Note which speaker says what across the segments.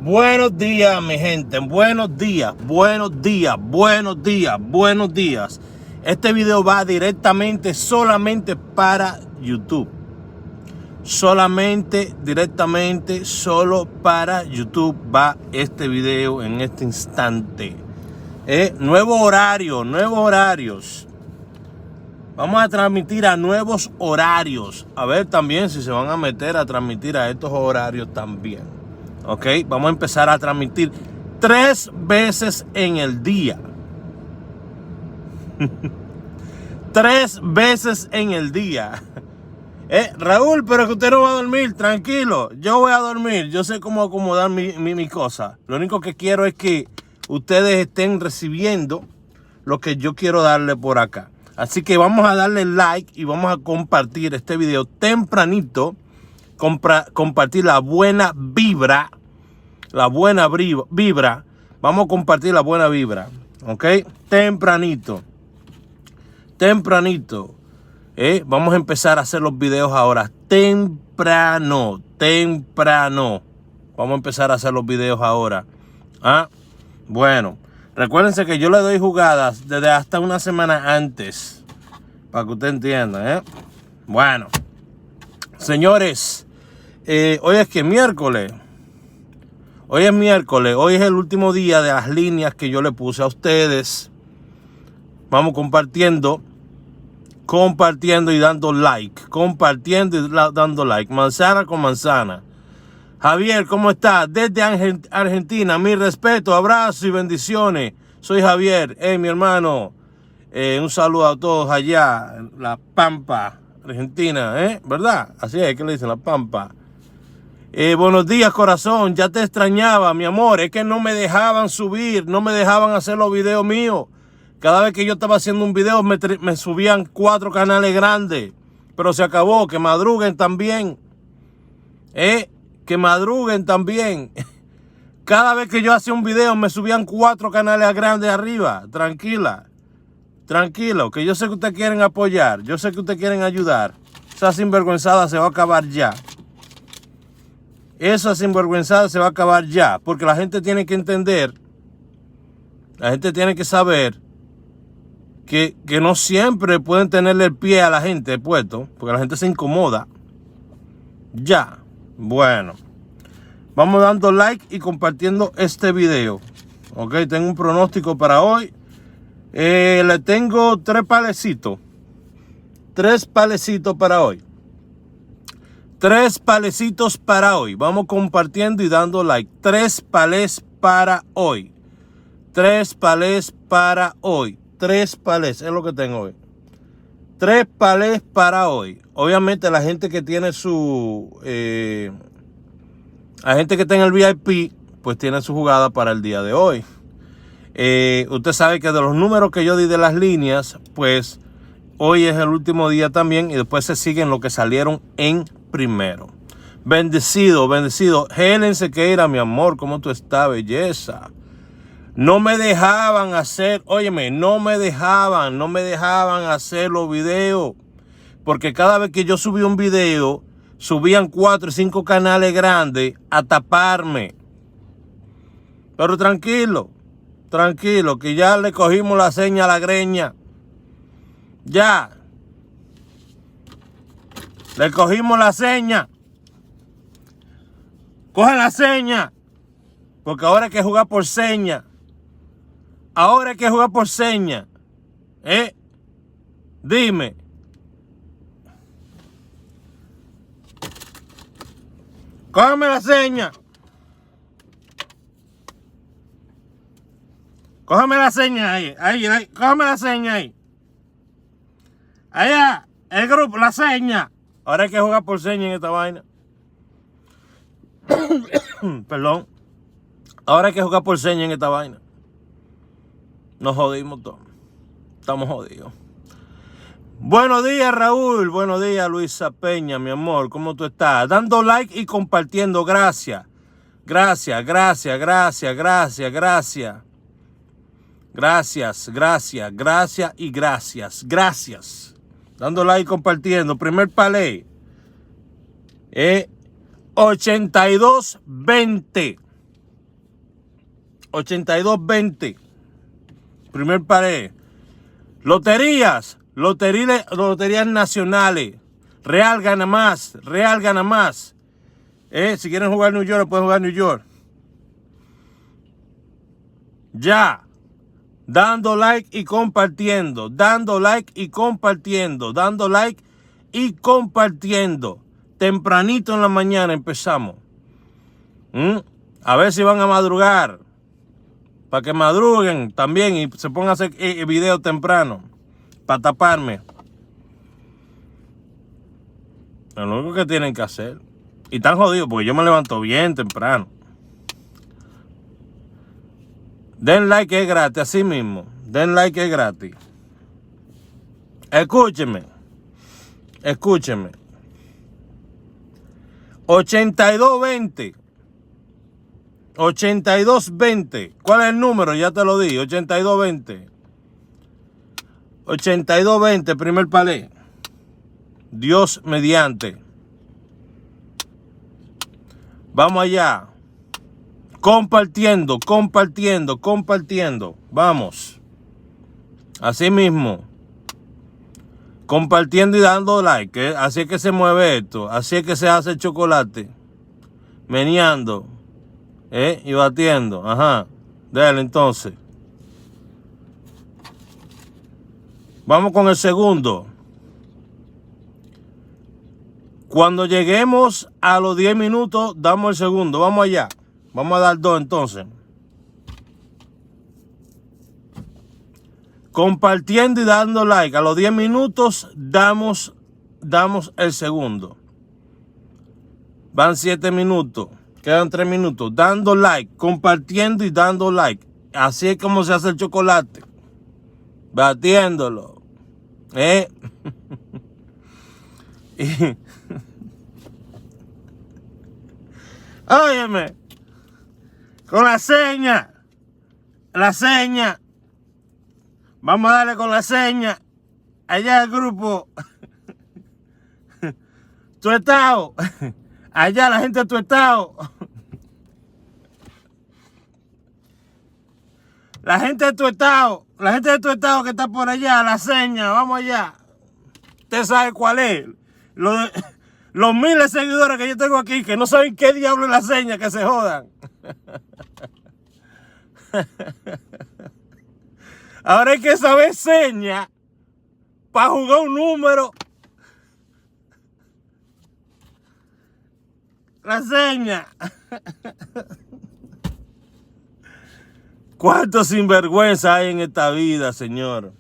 Speaker 1: Buenos días, mi gente. Buenos días, buenos días, buenos días, buenos días. Este video va solamente para YouTube. Solo para YouTube va este video en este instante. Nuevos horarios. Vamos a transmitir a nuevos horarios. A ver también si se van a meter a transmitir a estos horarios también. Ok, vamos a empezar a transmitir 3 veces en el día. 3 veces en el día. Raúl, pero que usted no va a dormir, tranquilo. Yo voy a dormir, yo sé cómo acomodar mi cosa. Lo único que quiero es que ustedes estén recibiendo lo que yo quiero darle por acá. Así que vamos a darle like y vamos a compartir este video tempranito. Compartir la buena vibra. Vamos a compartir la buena vibra. ¿Ok? Tempranito. Vamos a empezar a hacer los videos ahora. Temprano. Vamos a empezar a hacer los videos ahora. Bueno. Recuérdense que yo le doy jugadas desde hasta una semana antes. Para que usted entienda, Bueno. Señores. Hoy es que miércoles. Hoy es miércoles. Hoy es el último día de las líneas que yo le puse a ustedes. Vamos compartiendo y dando like. Manzana con manzana. Javier, ¿cómo estás? Desde Argentina, mi respeto, abrazo y bendiciones. Soy Javier, mi hermano. Un saludo a todos allá en La Pampa, Argentina, ¿verdad? Así es que le dicen La Pampa. Buenos días, corazón. Ya te extrañaba, mi amor. Es que no me dejaban subir, no me dejaban hacer los videos míos. Cada vez que yo estaba haciendo un video me subían 4 canales grandes. Pero se acabó, que madruguen también. Que madruguen también. Cada vez que yo hacía un video me subían 4 canales grandes arriba. Tranquilo, que yo sé que ustedes quieren apoyar. Yo sé que ustedes quieren ayudar. Esa sinvergüenzada se va a acabar ya. Porque la gente tiene que entender. La gente tiene que saber que no siempre pueden tenerle el pie a la gente puesto. Porque la gente se incomoda. Ya. Bueno, vamos dando like y compartiendo este video. Ok, tengo un pronóstico para hoy. Le tengo 3 palecitos. 3 palecitos para hoy. 3 palecitos para hoy. Vamos compartiendo y dando like. 3 palés para hoy. 3 palés para hoy. 3 palés es lo que tengo hoy. 3 palés para hoy. Obviamente la gente que tiene la gente que está en el VIP, pues tiene su jugada para el día de hoy. Usted sabe que de los números que yo di de las líneas, pues hoy es el último día también y después se siguen los que salieron en primero. Bendecido. Helen Sequeira, mi amor, ¿cómo tú estás, belleza? No me dejaban hacer, no me dejaban hacer los videos. Porque cada vez que yo subí un video, subían 4 y 5 canales grandes a taparme. Pero tranquilo, que ya le cogimos la seña a la greña. Ya. Le cogimos la seña. Coge la seña. Porque ahora hay que jugar por seña. Dime. Cógeme la seña. Cógeme la seña ahí. Cógeme la seña ahí. Allá, el grupo, la seña. Ahora hay que jugar por seña en esta vaina. Perdón. Ahora hay que jugar por seña en esta vaina. Nos jodimos todos. Estamos jodidos. Buenos días, Raúl. Buenos días, Luisa Peña, mi amor. ¿Cómo tú estás? Dando like y compartiendo. Gracias. Gracias. Dando like y compartiendo. Primer palé. 82-20. 82-20. Primer pared. Loterías nacionales. Real gana más. Si quieren jugar New York, pueden jugar New York. Ya. Dando like y compartiendo. Tempranito en la mañana empezamos. A ver si van a madrugar. Para que madruguen también y se pongan a hacer videos temprano. Para taparme. Es lo único que tienen que hacer. Y están jodidos porque yo me levanto bien temprano. Den like que es gratis, así mismo. Den like que es gratis. Escúchenme. 82-20. 82-20. ¿Cuál es el número? Ya te lo di. 82-20. 82-20, primer palé. Dios mediante. Vamos allá. Compartiendo. Vamos. Así mismo. Compartiendo y dando like. Así es que se mueve esto. Así es que se hace el chocolate. Meneando. Y batiendo. Ajá. Dale entonces. Vamos con el segundo. Cuando lleguemos a los 10 minutos, damos el segundo. Vamos allá. Vamos a dar 2 entonces. Compartiendo y dando like. A los 10 minutos damos el segundo. Van 7 minutos. Quedan 3 minutos. Dando like. Compartiendo y dando like. Así es como se hace el chocolate. Batiéndolo. Óyeme. Con la seña. Vamos a darle con la seña. Allá el grupo. Tu estado. Allá la gente de tu estado. La gente de tu estado que está por allá, la seña, vamos allá. Usted sabe cuál es. Los miles de seguidores que yo tengo aquí que no saben qué diablo es la seña, que se jodan. Ahora hay que saber seña para jugar un número. La seña. ¿Cuánto sinvergüenza hay en esta vida, señor?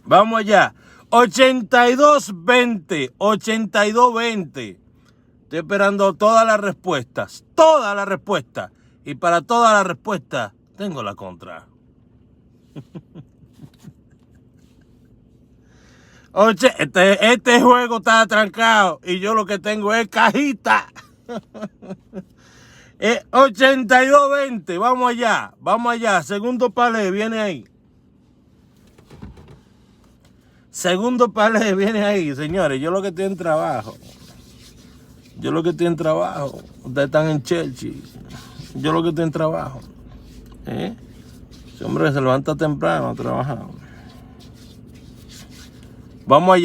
Speaker 1: Vamos allá. 82-20. 82-20. Estoy esperando todas las respuestas. Y para todas las respuestas, tengo la contra. Oye, este juego está trancado y yo lo que tengo es cajita. 82-20, vamos allá. Segundo palé, viene ahí. Señores. Yo lo que estoy en trabajo. Ustedes están en Chelsea. Yo lo que estoy en trabajo. Ese hombre se levanta temprano a trabajar. Vamos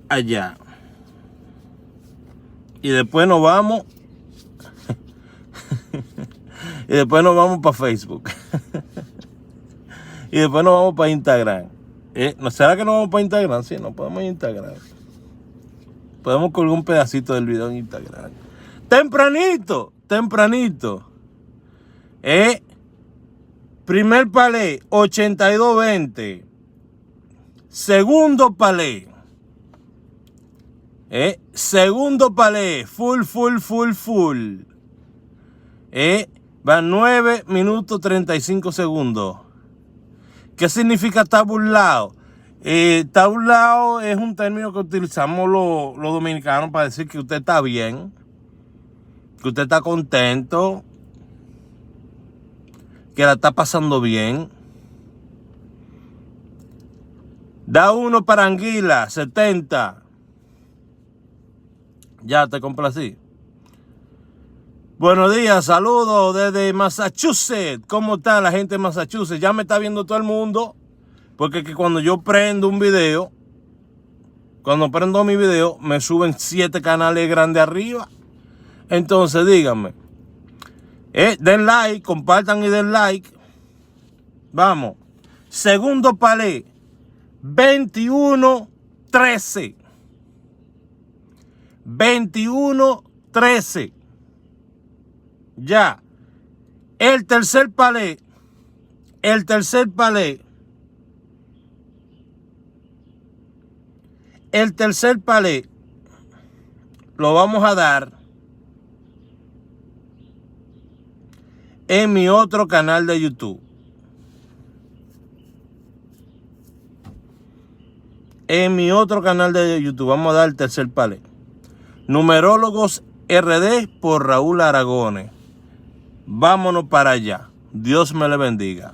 Speaker 1: allá. Y después nos vamos. Y después nos vamos para Facebook. Y después nos vamos para Instagram. ¿No será que nos vamos para Instagram? Sí, nos podemos ir a Instagram. Podemos colgar un pedacito del video en Instagram. Tempranito. Primer palé, 82-20. Segundo palé. Full. Van 9 minutos 35 segundos. ¿Qué significa estar burlado? Estar burlado es un término que utilizamos los dominicanos para decir que usted está bien, que usted está contento, que la está pasando bien. Da 1 para Anguila, 70. Ya te complací. Buenos días, saludos desde Massachusetts. ¿Cómo está la gente de Massachusetts? Ya me está viendo todo el mundo. Porque que cuando yo prendo un video, cuando prendo mi video, me suben 7 canales grandes arriba. Entonces, díganme. Den like, compartan y den like. Vamos. Segundo palé. 21-13. 21-13. Ya. El tercer palé. El tercer palé lo vamos a dar en mi otro canal de YouTube. En mi otro canal de YouTube vamos a dar el tercer palé. Numerólogos RD por Raúl Aragones. Vámonos para allá. Dios me le bendiga.